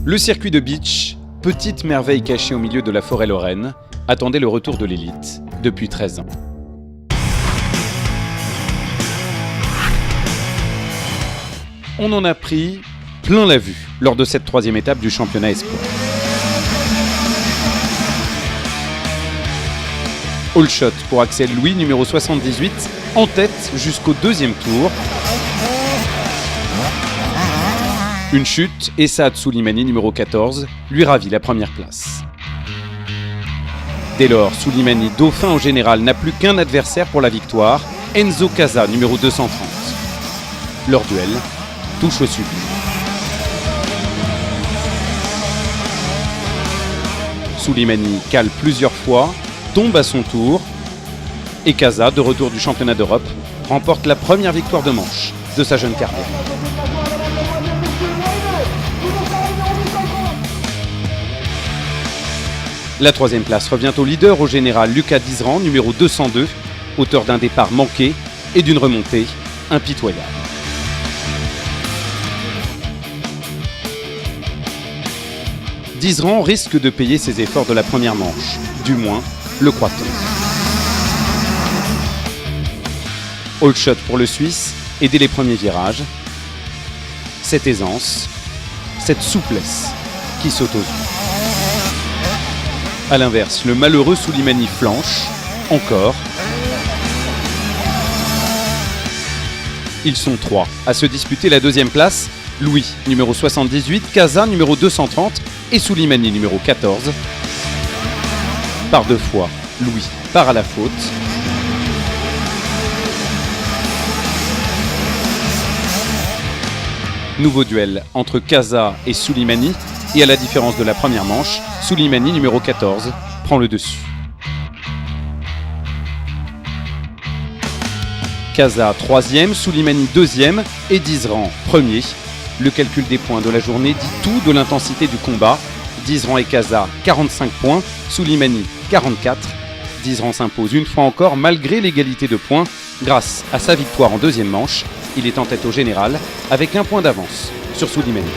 Le circuit de beach, petite merveille cachée au milieu de la forêt lorraine, attendait le retour de l'élite depuis 13 ans. On en a pris plein la vue lors de cette troisième étape du championnat espoir. All shot pour Axel Louis, numéro 78, en tête jusqu'au deuxième tour. Une chute et Saad Soulimani, numéro 14, lui ravit la première place. Dès lors, Soulimani, dauphin au général, n'a plus qu'un adversaire pour la victoire, Enzo Casa, numéro 230. Leur duel touche au sublime. Soulimani cale plusieurs fois, tombe à son tour, et Casa, de retour du championnat d'Europe, remporte la première victoire de manche de sa jeune carrière. La troisième place revient au leader au général Lucas Dizran, numéro 202, auteur d'un départ manqué et d'une remontée impitoyable. Dizran risque de payer ses efforts de la première manche, du moins le croit-on. All shot pour le Suisse et dès les premiers virages, cette aisance, cette souplesse qui saute aux yeux. A l'inverse, le malheureux Soulimani flanche, encore. Ils sont trois à se disputer la deuxième place. Louis, numéro 78, Casa, numéro 230 et Soulimani, numéro 14. Par deux fois, Louis part à la faute. Nouveau duel entre Casa et Soulimani. Et à la différence de la première manche, Soulimani, numéro 14, prend le dessus. Casa, 3e, Soulimani, 2e et Dizran, 1er. Le calcul des points de la journée dit tout de l'intensité du combat. Dizran et Casa, 45 points, Soulimani, 44. Dizran s'impose une fois encore malgré l'égalité de points. Grâce à sa victoire en deuxième manche, il est en tête au général avec un point d'avance sur Soulimani.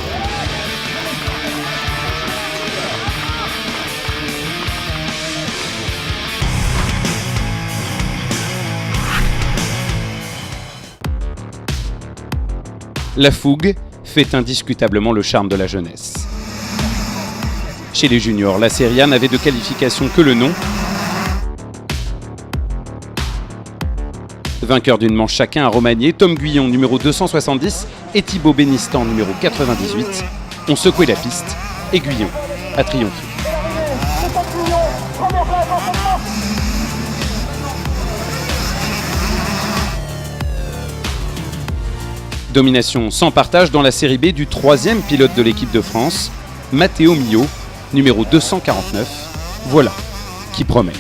La fougue fait indiscutablement le charme de la jeunesse. Chez les juniors, la Serie A n'avait de qualification que le nom. Vainqueurs d'une manche chacun à Romagné, Tom Guyon, numéro 270, et Thibaut Bénistan, numéro 98, ont secoué la piste et Guyon a triomphé. Domination sans partage dans la série B du troisième pilote de l'équipe de France, Matteo Mio, numéro 249. Voilà qui promet.